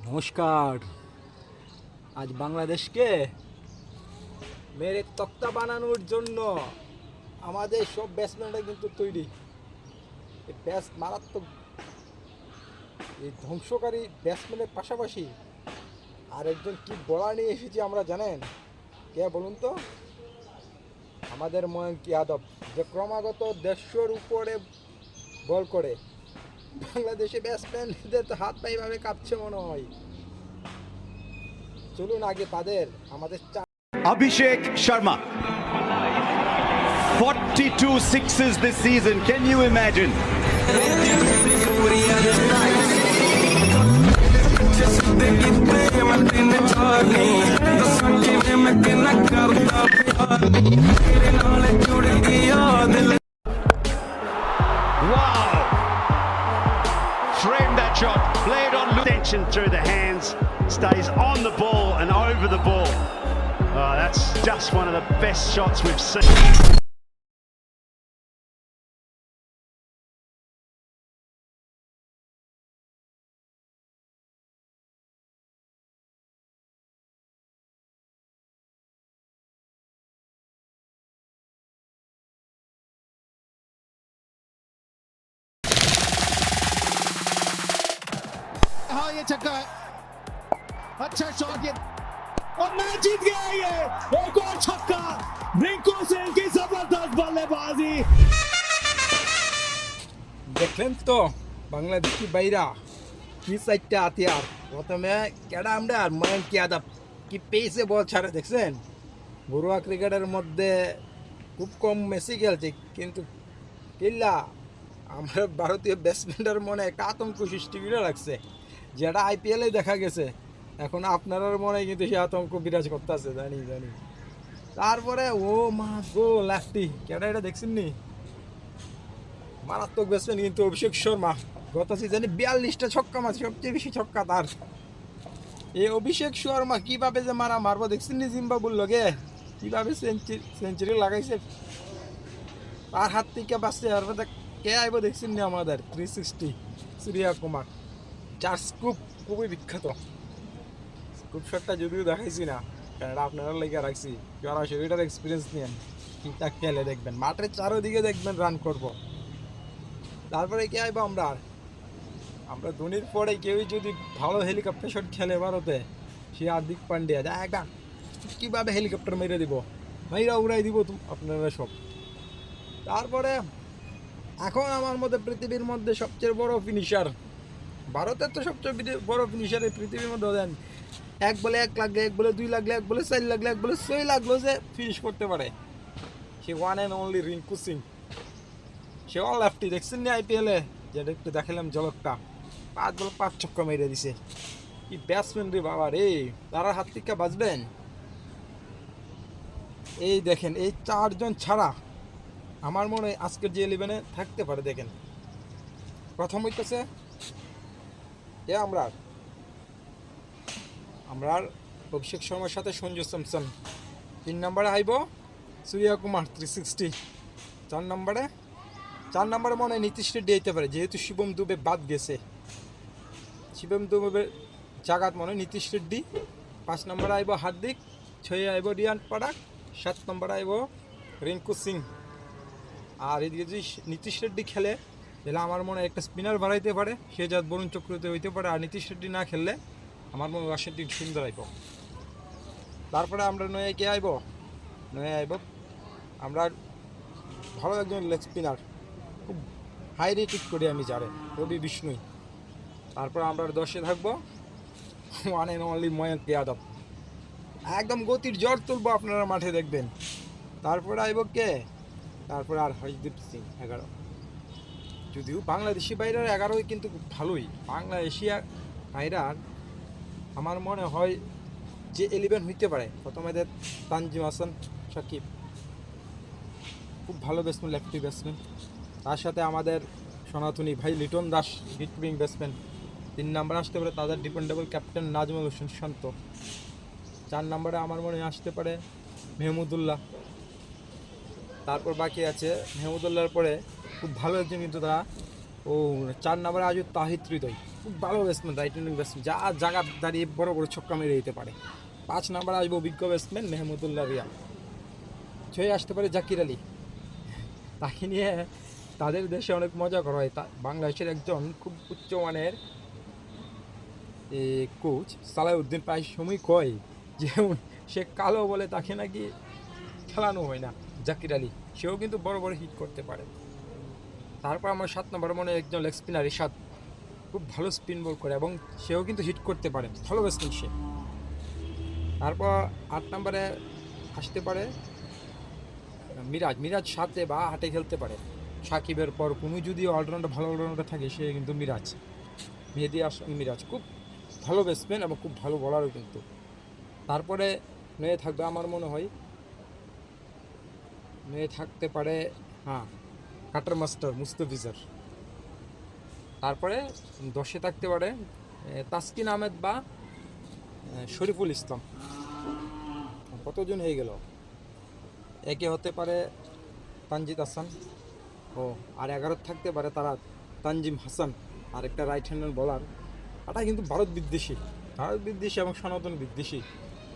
নমস্কার। আজ বাংলাদেশকে মেরে তক্তা বানানোর জন্য আমাদের সব ব্যাটসম্যানরা কিন্তু তৈরি। এই মারাত্মক এই ধ্বংসকারী ব্যাটসম্যানের পাশাপাশি আর একজন কি বলার নিয়ে এসেছি আমরা, জানেন কে বলুন তো? আমাদের ময়ঙ্ক যাদব, যে ক্রমাগত 150-র উপরে বল করে। বাংলাদেশে ব্যাটসম্যানদের তো হাত পা এইভাবে কাঁপছে মনে হয়। চলুন আগে তাদের আমাদের Abhishek Sharma, 42 sixes this season. Can you imagine? Wow! Framed that shot, played on tension through the hands, stays on the ball and over the ball. Oh, that's just one of the best shots we've seen. हाँ ये छक्का है, अच्छा shot ये, और match जीत गया ये। एक और छक्का, रिंकू सिंह की जबरदस्त बल्लेबाजी। দেখলেন তো বাংলাদেশি বাইরা কি চারটা হাতিয়ার। প্রথমে কেডা আমরা ময়ঙ্ক যাদব কি পেয়েছে বল ছাড়া, দেখছেন? ঘরোয়া ক্রিকেটের মধ্যে খুব কম মেসি খেলছে, কিন্তু কিল্লা আমরা ভারতীয় ব্যাটসম্যানদের মনে একটা আতঙ্ক সৃষ্টি করে রাখছে, যেটা আইপিএলে দেখা গেছে। এখন আপনার মনে কিন্তু সে আতঙ্ক বিরাজ করতেছে, জানি। তারপরে ও মা গো লাস্টি কেডা, এটা দেখছেন নি? মারাত্মক ব্যাটসম্যান কিন্তু অভিষেক শর্মা। গত সিজনে 42টা ছক্কা মারছে, সবচেয়ে বেশি ছক্কা তার। এই অভিষেক শর্মা কিভাবে যে মারবো দেখছেন নি? জিম্বাবুর লগে কিভাবে সেঞ্চুরি লাগাইছে, তার হাত থেকে বাঁচছে। আর কে আইব দেখছেন নি? আমাদের 360 সূর্য কুমার, যার স্কুপ খুবই বিখ্যাত। স্কুপ শটটা যদিও দেখাইছি না, কারণ আপনারা লেগে রাখছি, সরাসরি এটার এক্সপিরিয়েন্স নিয়েন। ঠিকঠাক খেলে দেখবেন, মাঠের চারোদিকে দেখবেন রান করব। তারপরে কে আইব আমরা ধোনির পরে কেউই যদি ভালো হেলিকপ্টার শট খেলে ভারতে, সে হার্দিক পান্ডিয়া। একবার কীভাবে হেলিকপ্টার মেরে দিব, মেয়েরা উড়াই দিব আপনারা সব। তারপরে এখন আমার মধ্যে পৃথিবীর মধ্যে সবচেয়ে বড় ফিনিশার, ভারতের তো সবচেয়ে বড় ফিনিশার এই পৃথিবীর মধ্যে দেন। এক বলে 1 লাগলে, এক বলে 2 লাগলে, এক বলে 4 লাগলে, এক বলে 6 লাগলো যে ফিনিশ করতে পারে, সে one and only Rinku Singh. সে অল লেফটি, দেখছেন না আইপিএলে? যেটা একটু দেখালাম ঝলকটা, 5 বলে 5 ছক্কা মেরে দিছে। কি ব্যাটসম্যান রে বাবা রে, তারা হাত থেকে বাঁচবেন? এই দেখেন, এই 4 জন ছাড়া আমার মনে হয় আজকের যে 11-এ থাকতে পারে। দেখেন, প্রথম হইতেছে আমরা অভিষেক শর্মার সাথে সঞ্জু স্যামসন। 3 নম্বরে আইব সূর্য কুমার 360। 4 নম্বরে মনে হয় নীতিশ রেড্ডি আইতে পারে, যেহেতু শিবম দুবে বাদ গেছে। শিবম দুবের জাগাত মনে হয় নীতিশ রেড্ডি। 5 নম্বরে আইব হার্দিক, 6 আইব রিয়ান পরাগ, 7 নম্বরে আইব রিঙ্কু সিং। আর এদিকে যদি নীতিশ রেড্ডি খেলে, তাহলে আমার মনে হয় একটা স্পিনার বাড়াইতে পারে, সে যা বরুণ চক্রবর্তী হইতে পারে। আর নীতিশ রেড্ডি না খেললে আমার মনে হয় ওয়াশিংটন সুন্দর আইব। তারপরে আমরা নয় আইব আমরা ভালো একজন লেগ স্পিনার, খুব হাই রেটেড করি আমি যারে, রবি বিষ্ণুই। তারপর আমরা 10-এ থাকবো one and only Mayank Yadav. একদম গতির জ্বর তুলবো, আপনারা মাঠে দেখবেন। তারপরে আইব কে? তারপরে আর হরদীপ সিং 11। যদিও বাংলাদেশি বাইরের 11ই কিন্তু খুব ভালোই। বাংলাদেশি বাইরার আমার মনে হয় যে 11 হইতে পারে। প্রথমে তানজিম হাসান সাকিব, খুব ভালো ব্যাটসম্যান, লেফটি ব্যাটসম্যান। তার সাথে আমাদের সনাতনী ভাই লিটন দাস, হিটবিং ব্যাটসম্যান। 3 নম্বরে আসতে পারে তাদের ডিপেন্ডেবল ক্যাপ্টেন নাজমুল হোসেন শান্ত। 4 নম্বরে আমার মনে আসতে পারে মেহমুদুল্লাহ। তারপর বাকি আছে মেহমুদুল্লাহর পরে খুব ভালো একজন, কিন্তু তারা 4 নম্বরে আজ তাহিদ হৃদয়। খুব ভালো ব্যাটসম্যান, রাইট হ্যান্ডিং ব্যাটসম্যান, যা জায়গা দাঁড়িয়ে বড় বড় ছক্কা মেরে দিতে পারে। 5 নম্বরে আসবে অভিজ্ঞ ব্যাটসম্যান মেহমুদুল্লাহ রিয়াদ। 6 আসতে পারে জাকির আলী, তাকে নিয়ে তাদের দেশে অনেক মজা করা হয়। বাংলাদেশের একজন খুব উচ্চমানের কোচ সালাউদ্দিন প্রায় সময় কয় যে সে কালো বলে তাকে নাকি খেলানো হয় না। জাকির আলী সেও কিন্তু বড় বড় হিট করতে পারে। তারপর আমার 7 নম্বর মনে হয় একজন লেগ স্পিনার ইশাদ, খুব ভালো স্পিন বল করে এবং সেও কিন্তু হিট করতে পারে, ভালো ব্যাটসম্যান সে। তারপর 8 নম্বরে আসতে পারে মিরাজ 7 বা 8 খেলতে পারে। সাকিবের পর কোনো যদি অলরাউন্ডার ভালো অলরাউন্ডার থাকে সে কিন্তু মেহেদী হাসান মিরাজ খুব ভালো ব্যাটসম্যান এবং খুব ভালো বলারও কিন্তু। তারপরে মেয়ে থাকবে আমার মনে হয় থাকতে পারে কাটার মাস্টার মুস্তাফিজার। তারপরে 10-এ থাকতে পারে তাসকিন আহমেদ বা শরীফুল ইসলাম। কতজন হয়ে গেল? একে হতে পারে তানজিদ হাসান, আর 11 থাকতে পারে তারা তানজিম হাসান, আর একটা রাইট হ্যান্ডার বলার। এটা কিন্তু ভারত বিদ্বেষী এবং সনাতন বিদ্বেষী,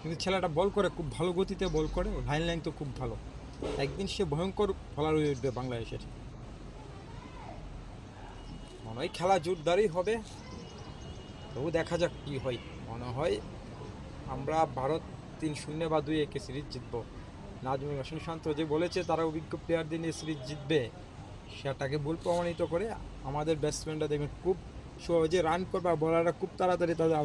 কিন্তু ছেলেটা বল করে খুব ভালো গতিতে বল করে, লাইন তো খুব ভালো। একদিন সে ভয়ঙ্কর বলার হয়ে উঠবে বাংলাদেশের। মনে হয় খেলা জোরদারই হবে, তবু দেখা যাক কি হয়। মনে হয় আমরা ভারত 3-0 বা 2-1 সিরিজ জিতবো। নাজমুল হোসেন শান্ত যে বলেছে তারা অভিজ্ঞ প্লেয়ারদের নিয়ে সিরিজ জিতবে, সেটাকে ভুল প্রমাণিত করে আমাদের ব্যাটসম্যানরা দেখবেন খুব সহজে রান করবে, আর বলাররা খুব তাড়াতাড়ি তাদের